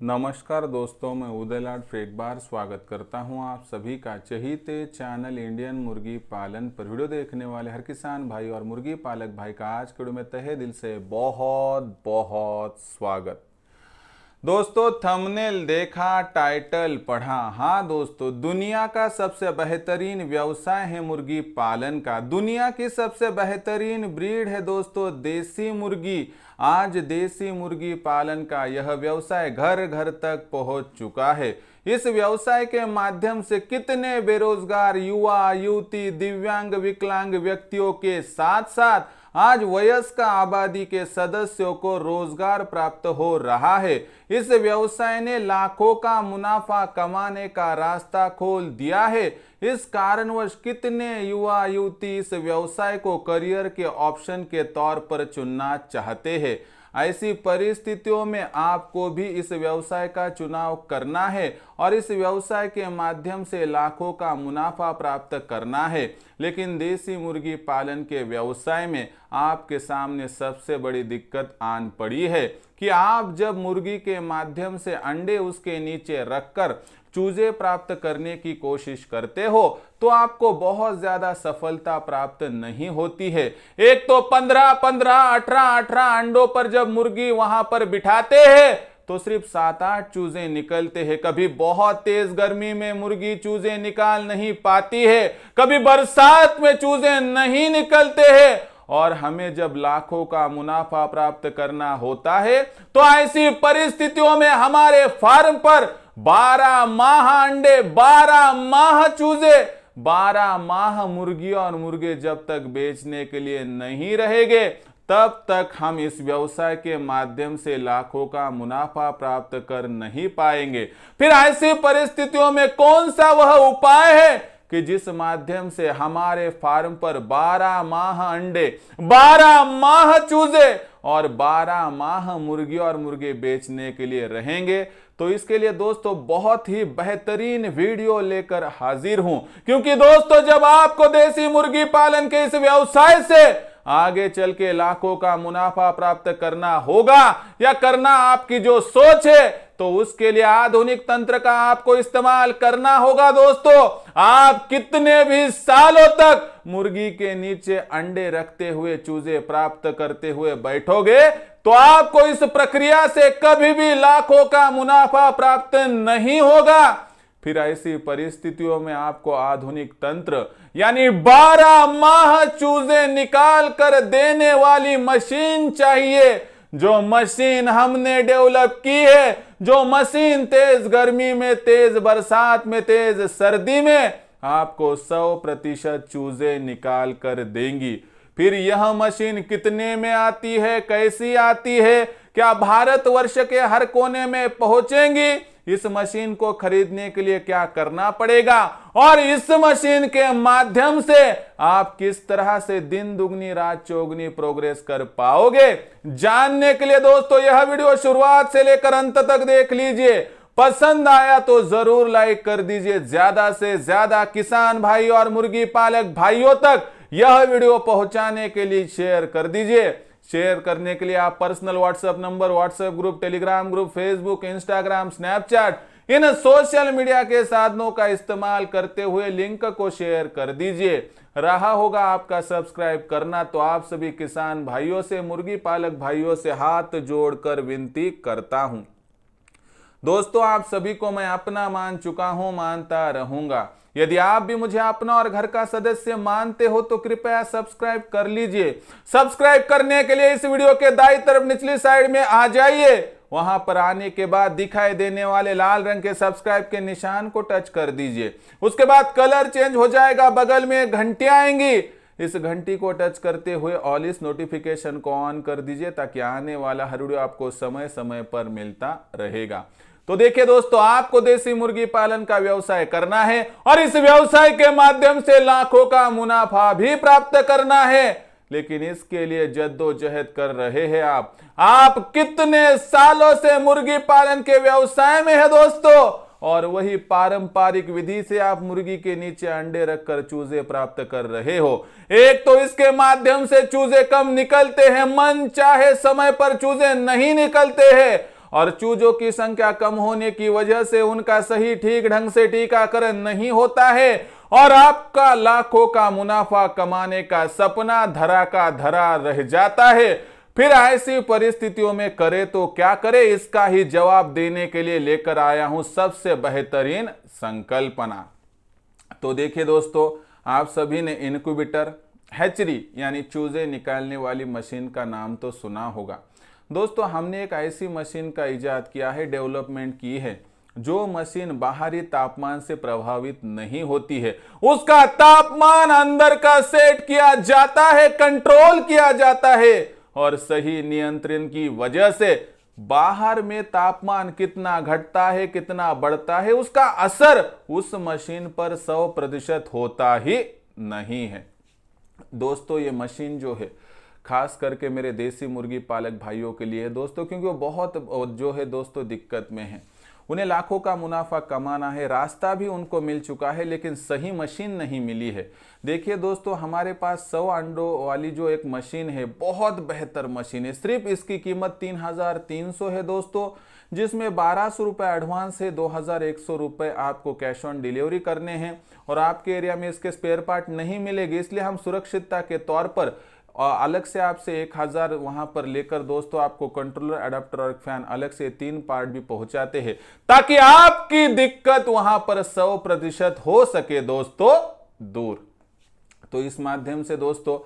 नमस्कार दोस्तों, मैं उदयलाल फिर एक बार स्वागत करता हूं आप सभी का चहीते चैनल इंडियन मुर्गी पालन पर। वीडियो देखने वाले हर किसान भाई और मुर्गी पालक भाई का आज के वीडियो में तहे दिल से बहुत बहुत स्वागत। दोस्तों, थंबनेल देखा, टाइटल पढ़ा। हाँ दोस्तों, दुनिया का सबसे बेहतरीन व्यवसाय है मुर्गी पालन का। दुनिया की सबसे बेहतरीन ब्रीड है दोस्तों देसी मुर्गी। आज देसी मुर्गी पालन का यह व्यवसाय घर घर तक पहुंच चुका है। इस व्यवसाय के माध्यम से कितने बेरोजगार युवा युवती, दिव्यांग, विकलांग व्यक्तियों के साथ साथ आज वयस्क आबादी के सदस्यों को रोजगार प्राप्त हो रहा है। इस व्यवसाय ने लाखों का मुनाफा कमाने का रास्ता खोल दिया है। इस कारणवश कितने युवा युवती इस व्यवसाय को करियर के ऑप्शन के तौर पर चुनना चाहते हैं। ऐसी परिस्थितियों में आपको भी इस व्यवसाय का चुनाव करना है और इस व्यवसाय के माध्यम से लाखों का मुनाफा प्राप्त करना है। लेकिन देसी मुर्गी पालन के व्यवसाय में आपके सामने सबसे बड़ी दिक्कत आन पड़ी है कि आप जब मुर्गी के माध्यम से अंडे उसके नीचे रखकर चूजे प्राप्त करने की कोशिश करते हो तो आपको बहुत ज्यादा सफलता प्राप्त नहीं होती है। एक तो 15-15, 18-18 अंडों पर जब मुर्गी वहां पर बिठाते हैं तो सिर्फ 7-8 चूजे निकलते हैं। कभी बहुत तेज गर्मी में मुर्गी चूजे निकाल नहीं पाती है, कभी बरसात में चूजे नहीं निकलते हैं। और हमें जब लाखों का मुनाफा प्राप्त करना होता है तो ऐसी परिस्थितियों में हमारे फार्म पर 12 माह अंडे, 12 माह चूजे, 12 माह मुर्गियां और मुर्गे जब तक बेचने के लिए नहीं रहेंगे तब तक हम इस व्यवसाय के माध्यम से लाखों का मुनाफा प्राप्त कर नहीं पाएंगे। फिर ऐसी परिस्थितियों में कौन सा वह उपाय है कि जिस माध्यम से हमारे फार्म पर 12 माह अंडे, 12 माह चूजे और 12 माह मुर्गी और मुर्गे बेचने के लिए रहेंगे। तो इसके लिए दोस्तों बहुत ही बेहतरीन वीडियो लेकर हाजिर हूं, क्योंकि दोस्तों जब आपको देसी मुर्गी पालन के इस व्यवसाय से आगे चल के लाखों का मुनाफा प्राप्त करना होगा या करना आपकी जो सोच है तो उसके लिए आधुनिक तंत्र का आपको इस्तेमाल करना होगा। दोस्तों, आप कितने भी सालों तक मुर्गी के नीचे अंडे रखते हुए चूजे प्राप्त करते हुए बैठोगे तो आपको इस प्रक्रिया से कभी भी लाखों का मुनाफा प्राप्त नहीं होगा। फिर ऐसी परिस्थितियों में आपको आधुनिक तंत्र यानी 12 माह चूजे निकाल कर देने वाली मशीन चाहिए। जो मशीन हमने डेवलप की है, जो मशीन तेज गर्मी में, तेज बरसात में, तेज सर्दी में आपको 100% चूजे निकाल कर देंगी। फिर यह मशीन कितने में आती है, कैसी आती है, क्या भारतवर्ष के हर कोने में पहुंचेंगी? इस मशीन को खरीदने के लिए क्या करना पड़ेगा और इस मशीन के माध्यम से आप किस तरह से दिन दुगनी रात चौगनी प्रोग्रेस कर पाओगे, जानने के लिए दोस्तों यह वीडियो शुरुआत से लेकर अंत तक देख लीजिए। पसंद आया तो जरूर लाइक कर दीजिए। ज्यादा से ज्यादा किसान भाई और मुर्गी पालक भाइयों तक यह वीडियो पहुंचाने के लिए शेयर कर दीजिए। शेयर करने के लिए आप personal WhatsApp number, WhatsApp group, Telegram group, Facebook, Instagram, Snapchat इन सोशल मीडिया के साधनों का इस्तेमाल करते हुए लिंक को शेयर कर दीजिए। रहा होगा आपका सब्सक्राइब करना तो आप सभी किसान भाइयों से, मुर्गी पालक भाइयों से हाथ जोड़कर विनती करता हूं। दोस्तों, आप सभी को मैं अपना मान चुका हूं, मानता रहूंगा। यदि आप भी मुझे अपना और घर का सदस्य मानते हो तो कृपया सब्सक्राइब कर लीजिए। सब्सक्राइब करने के लिए इस वीडियो के दाईं तरफ निचली साइड में आ जाइए। वहां पर आने के बाद दिखाई देने वाले लाल रंग के सब्सक्राइब के निशान को टच कर दीजिए। उसके बाद कलर चेंज हो जाएगा, बगल में घंटी आएंगी। इस घंटी को टच करते हुए ऑल इस नोटिफिकेशन को ऑन कर दीजिए ताकि आने वाला हर वीडियो आपको समय समय पर मिलता रहेगा। तो देखिए दोस्तों, आपको देसी मुर्गी पालन का व्यवसाय करना है और इस व्यवसाय के माध्यम से लाखों का मुनाफा भी प्राप्त करना है। लेकिन इसके लिए जद्दोजहद कर रहे हैं आप कितने सालों से मुर्गी पालन के व्यवसाय में है दोस्तों, और वही पारंपरिक विधि से आप मुर्गी के नीचे अंडे रखकर चूजे प्राप्त कर रहे हो। एक तो इसके माध्यम से चूजे कम निकलते हैं, मन चाहे समय पर चूजे नहीं निकलते हैं, और चूजों की संख्या कम होने की वजह से उनका सही ठीक ढंग से टीकाकरण नहीं होता है और आपका लाखों का मुनाफा कमाने का सपना धरा का धरा रह जाता है। फिर ऐसी परिस्थितियों में करे तो क्या करे, इसका ही जवाब देने के लिए लेकर आया हूं सबसे बेहतरीन संकल्पना। तो देखिए दोस्तों, आप सभी ने इनक्यूबेटर, हैचरी यानी चूजे निकालने वाली मशीन का नाम तो सुना होगा। दोस्तों, हमने एक ऐसी मशीन का इजाद किया है, डेवलपमेंट की है, जो मशीन बाहरी तापमान से प्रभावित नहीं होती है। उसका तापमान अंदर का सेट किया जाता है, कंट्रोल किया जाता है और सही नियंत्रण की वजह से बाहर में तापमान कितना घटता है, कितना बढ़ता है, उसका असर उस मशीन पर 100% होता ही नहीं है। दोस्तों, ये मशीन जो है खास करके मेरे देसी मुर्गी पालक भाइयों के लिए है दोस्तों, क्योंकि वो बहुत जो है दोस्तों दिक्कत में है। उन्हें लाखों का मुनाफा कमाना है, रास्ता भी उनको मिल चुका है, लेकिन सही मशीन नहीं मिली है। देखिए दोस्तों, हमारे पास 100 अंडों वाली जो एक मशीन है, बहुत बेहतर मशीन है। सिर्फ इसकी कीमत 3300 है दोस्तों, जिसमें 1200 रुपये एडवांस है, 2100 रुपये आपको कैश ऑन डिलीवरी करने हैं और आपके एरिया में इसके स्पेयर पार्ट नहीं मिलेगी, इसलिए हम सुरक्षितता के तौर पर अलग से आपसे 1000 वहां पर लेकर दोस्तों आपको कंट्रोलर, अडेप्टर और फैन अलग से 3 पार्ट भी पहुंचाते हैं, ताकि आपकी दिक्कत वहां पर 100% हो सके दोस्तों दूर। तो इस माध्यम से दोस्तों,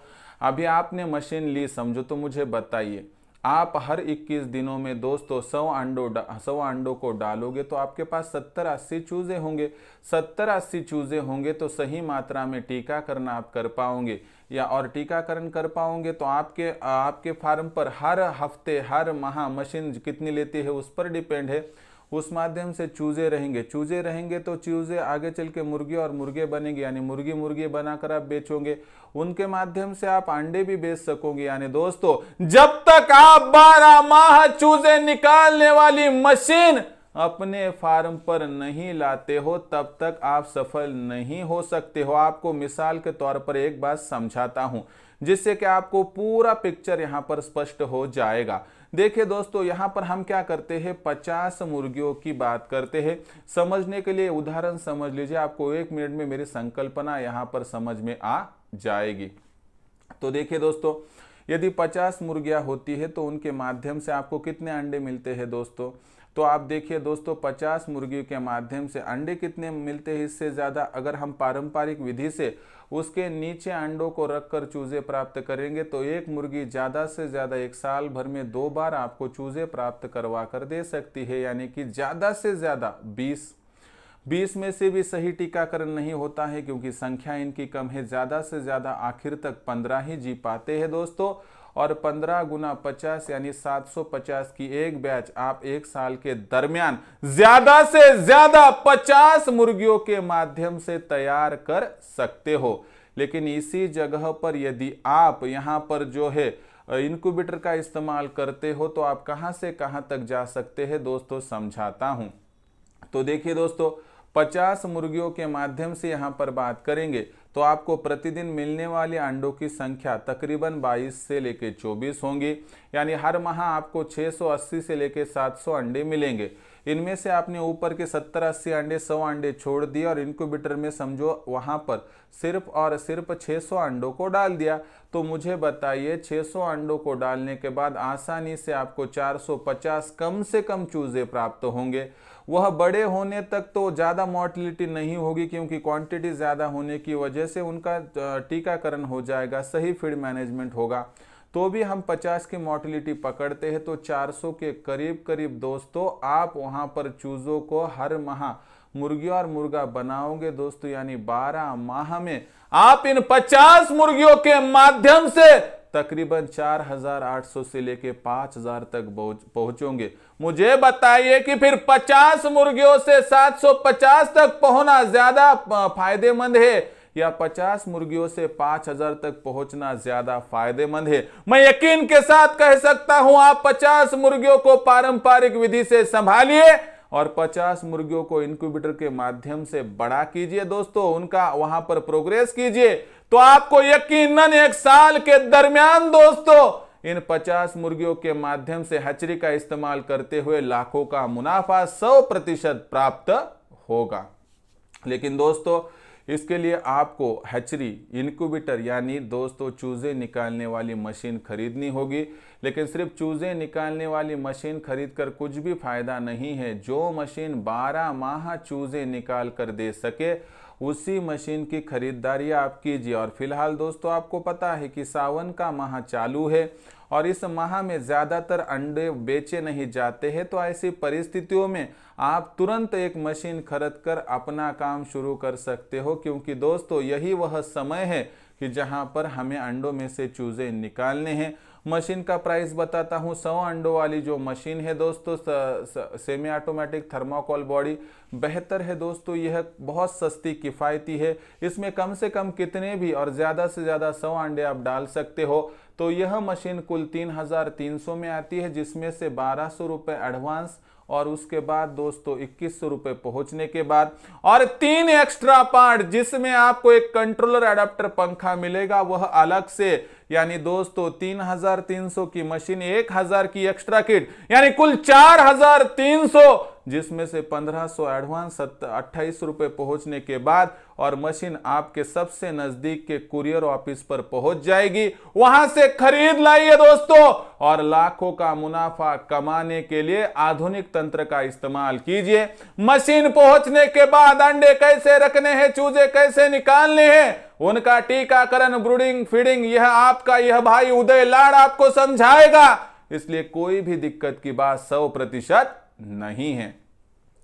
अभी आपने मशीन ली समझो, तो मुझे बताइए, आप हर 21 दिनों में दोस्तों 100 अंडों को डालोगे तो आपके पास 70-80 चूजे होंगे। 70-80 चूजे होंगे तो सही मात्रा में टीकाकरण आप कर पाओगे, या और टीकाकरण कर पाओगे तो आपके फार्म पर हर हफ्ते, हर माह मशीन कितनी लेती है उस पर डिपेंड है। उस माध्यम से चूजे रहेंगे तो चूजे आगे चल के मुर्गी और मुर्गे बनेंगे, यानी मुर्गी बनाकर आप बेचोगे, उनके माध्यम से आप अंडे भी बेच सकोगे। यानी दोस्तों, जब तक आप 12 माह चूजे निकालने वाली मशीन अपने फार्म पर नहीं लाते हो, तब तक आप सफल नहीं हो सकते हो। आपको मिसाल के तौर पर एक बात समझाता हूं, जिससे कि आपको पूरा पिक्चर यहां पर स्पष्ट हो जाएगा। देखिए दोस्तों, यहां पर हम क्या करते हैं, 50 मुर्गियों की बात करते हैं। समझने के लिए उदाहरण समझ लीजिए, आपको 1 मिनट में मेरी संकल्पना यहां पर समझ में आ जाएगी। तो देखिए दोस्तों, यदि 50 मुर्गियां होती है तो उनके माध्यम से आपको कितने अंडे मिलते हैं दोस्तों। तो आप देखिए दोस्तों, 50 मुर्गियों के माध्यम से अंडे कितने मिलते हैं, इससे ज़्यादा अगर हम पारंपरिक विधि से उसके नीचे अंडों को रखकर चूजे प्राप्त करेंगे तो एक मुर्गी ज़्यादा से ज़्यादा 1 साल भर में 2 बार आपको चूजे प्राप्त करवा कर दे सकती है, यानी कि ज़्यादा से ज़्यादा 20 में से भी सही टीकाकरण नहीं होता है, क्योंकि संख्या इनकी कम है। ज़्यादा से ज़्यादा आखिर तक 15 ही जी पाते हैं दोस्तों, और 15 गुना 50 यानी 750 की एक बैच आप 1 साल के दरमियान ज्यादा से ज्यादा 50 मुर्गियों के माध्यम से तैयार कर सकते हो। लेकिन इसी जगह पर यदि आप यहां पर जो है इनक्यूबेटर का इस्तेमाल करते हो तो आप कहां से कहां तक जा सकते हैं दोस्तों, समझाता हूं। तो देखिए दोस्तों, 50 मुर्गियों के माध्यम से यहां पर बात करेंगे तो आपको प्रतिदिन मिलने वाले अंडों की संख्या तकरीबन 22 से लेके 24 होंगी, यानी हर माह आपको 680 से लेके 700 अंडे मिलेंगे। इनमें से आपने ऊपर के 70-80 अंडे, 100 अंडे छोड़ दिए और इनक्यूबेटर में समझो वहां पर सिर्फ और सिर्फ 600 अंडों को डाल दिया। तो मुझे बताइए, 600 अंडों को डालने के बाद आसानी से आपको 450 कम से कम चूजे प्राप्त होंगे। वह बड़े होने तक तो ज़्यादा मोर्टिलिटी नहीं होगी, क्योंकि क्वांटिटी ज़्यादा होने की वजह से उनका टीकाकरण हो जाएगा, सही फीड मैनेजमेंट होगा। तो भी हम 50 की मोर्टिलिटी पकड़ते हैं तो 400 के करीब दोस्तों आप वहां पर चूजों को हर माह मुर्गी और मुर्गा बनाओगे दोस्तों, यानी 12 माह में आप इन 50 मुर्गियों के माध्यम से तकरीबन 4800 से लेके 5000 तक पहुंचोगे। मुझे बताइए कि फिर 50 मुर्गियों से 750 तक पहुंचना ज्यादा फायदेमंद है या 50 मुर्गियों से 5000 तक पहुंचना ज्यादा फायदेमंद है? मैं यकीन के साथ कह सकता हूं, आप 50 मुर्गियों को पारंपरिक विधि से संभालिए और 50 मुर्गियों को इनक्यूबेटर के माध्यम से बड़ा कीजिए दोस्तों, उनका वहां पर प्रोग्रेस कीजिए, तो आपको यकीनन 1 साल के दरमियान दोस्तों इन 50 मुर्गियों के माध्यम से हैचरी का इस्तेमाल करते हुए लाखों का मुनाफा 100% प्राप्त होगा। लेकिन दोस्तों इसके लिए आपको हैचरी इनक्यूबेटर यानी दोस्तों चूजे निकालने वाली मशीन खरीदनी होगी। लेकिन सिर्फ चूजे निकालने वाली मशीन खरीदकर कुछ भी फायदा नहीं है। जो मशीन 12 माह चूजे निकाल कर दे सके उसी मशीन की खरीदारी आप कीजिए। और फिलहाल दोस्तों आपको पता है कि सावन का माह चालू है और इस माह में ज़्यादातर अंडे बेचे नहीं जाते हैं। तो ऐसी परिस्थितियों में आप तुरंत एक मशीन खरीद कर अपना काम शुरू कर सकते हो, क्योंकि दोस्तों यही वह समय है कि जहां पर हमें अंडों में से चूजे निकालने हैं। मशीन का प्राइस बताता हूं। 100 अंडों वाली जो मशीन है दोस्तों सेमी ऑटोमेटिक थर्माकोल बॉडी बेहतर है दोस्तों। यह बहुत सस्ती किफ़ायती है। इसमें कम से कम कितने भी और ज़्यादा से ज़्यादा 100 अंडे आप डाल सकते हो। तो यह मशीन कुल 3300 में आती है, जिसमें से 1200 रुपये एडवांस और उसके बाद दोस्तों 2100 रुपये पहुंचने के बाद और 3 एक्स्ट्रा पार्ट जिसमें आपको एक कंट्रोलर एडाप्टर पंखा मिलेगा वह अलग से। यानी दोस्तों 3300 की मशीन 1000 की एक्स्ट्रा किट यानी कुल 4300, जिसमें से 1500 एडवांस 28 रुपये पहुंचने के बाद और मशीन आपके सबसे नजदीक के कुरियर ऑफिस पर पहुंच जाएगी। वहां से खरीद लाइए दोस्तों और लाखों का मुनाफा कमाने के लिए आधुनिक तंत्र का इस्तेमाल कीजिए। मशीन पहुंचने के बाद अंडे कैसे रखने हैं, चूजे कैसे निकालने हैं, उनका टीकाकरण, ब्रूडिंग, फीडिंग यह आपका यह भाई उदय लाड़ आपको समझाएगा। इसलिए कोई भी दिक्कत की बात 100% नहीं है।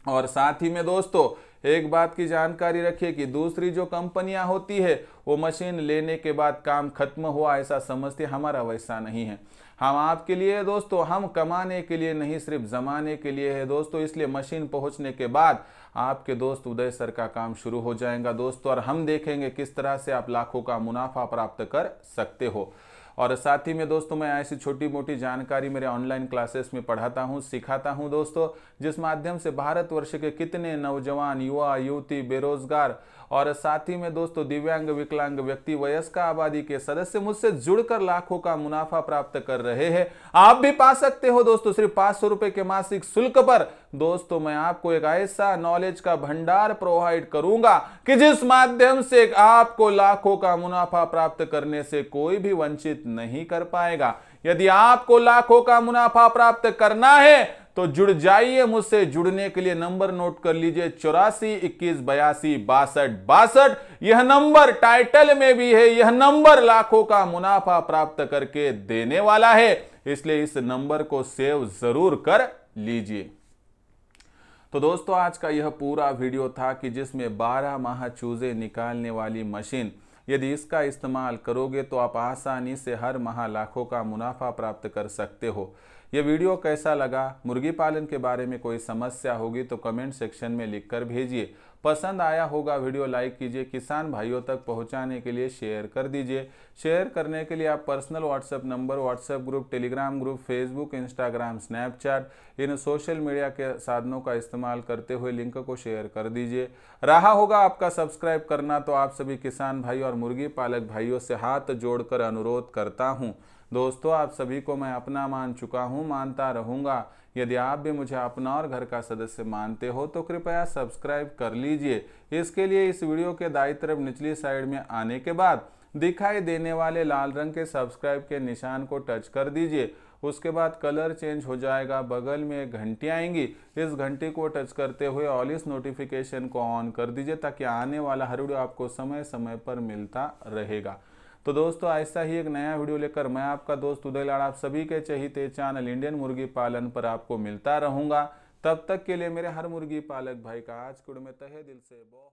और साथ ही में दोस्तों एक बात की जानकारी रखिए कि दूसरी जो कंपनियां होती है वो मशीन लेने के बाद काम खत्म हुआ ऐसा समझती, हमारा वैसा नहीं है। हम आपके लिए दोस्तों, हम कमाने के लिए नहीं सिर्फ जमाने के लिए है दोस्तों। इसलिए मशीन पहुंचने के बाद आपके दोस्त उदय सर का काम शुरू हो जाएगा दोस्तों, और हम देखेंगे किस तरह से आप लाखों का मुनाफा प्राप्त कर सकते हो। और साथ ही में दोस्तों मैं ऐसी छोटी मोटी जानकारी मेरे ऑनलाइन क्लासेस में पढ़ाता हूं, सिखाता हूं दोस्तों, जिस माध्यम से भारतवर्ष के कितने नौजवान, युवा, युवती, बेरोजगार और साथ ही में दोस्तों दिव्यांग, विकलांग व्यक्ति, वयस्क आबादी के सदस्य मुझसे जुड़कर लाखों का मुनाफा प्राप्त कर रहे हैं। आप भी पा सकते हो दोस्तों सिर्फ 500 रुपए के मासिक शुल्क पर। दोस्तों मैं आपको एक ऐसा नॉलेज का भंडार प्रोवाइड करूंगा कि जिस माध्यम से आपको लाखों का मुनाफा प्राप्त करने से कोई भी वंचित नहीं कर पाएगा। यदि आपको लाखों का मुनाफा प्राप्त करना है तो जुड़ जाइए मुझसे। जुड़ने के लिए नंबर नोट कर लीजिए 84 21 82 62 62। यह नंबर टाइटल में भी है, यह नंबर लाखों का मुनाफा प्राप्त करके देने वाला है, इसलिए इस नंबर को सेव जरूर कर लीजिए। तो दोस्तों आज का यह पूरा वीडियो था कि जिसमें 12 माह चूजे निकालने वाली मशीन, यदि इसका इस्तेमाल करोगे तो आप आसानी से हर माह लाखों का मुनाफा प्राप्त कर सकते हो। यह वीडियो कैसा लगा, मुर्गी पालन के बारे में कोई समस्या होगी तो कमेंट सेक्शन में लिखकर भेजिए। पसंद आया होगा वीडियो लाइक कीजिए, किसान भाइयों तक पहुंचाने के लिए शेयर कर दीजिए। शेयर करने के लिए आप personal WhatsApp number, WhatsApp group, Telegram group, Facebook, Instagram, Snapchat इन सोशल मीडिया के साधनों का इस्तेमाल करते हुए लिंक को शेयर कर दीजिए। रहा होगा आपका सब्सक्राइब करना, तो आप सभी किसान भाई और मुर्गी पालक भाइयों से हाथ जोड़कर अनुरोध करता हूँ। दोस्तों आप सभी को मैं अपना मान चुका हूँ, मानता रहूँगा। यदि आप भी मुझे अपना और घर का सदस्य मानते हो तो कृपया सब्सक्राइब कर लीजिए। इसके लिए इस वीडियो के दाईं तरफ निचली साइड में आने के बाद दिखाई देने वाले लाल रंग के सब्सक्राइब के निशान को टच कर दीजिए। उसके बाद कलर चेंज हो जाएगा, बगल में एक घंटी आएंगी, इस घंटी को टच करते हुए ऑल इस नोटिफिकेशन को ऑन कर दीजिए ताकि आने वाला हर वीडियो आपको समय समय पर मिलता रहेगा। तो दोस्तों ऐसा ही एक नया वीडियो लेकर मैं आपका दोस्त उदय लाड़ आप सभी के चहीते चैनल इंडियन मुर्गी पालन पर आपको मिलता रहूंगा। तब तक के लिए मेरे हर मुर्गी पालक भाई का आज के वीडियो में तहे दिल से बहुत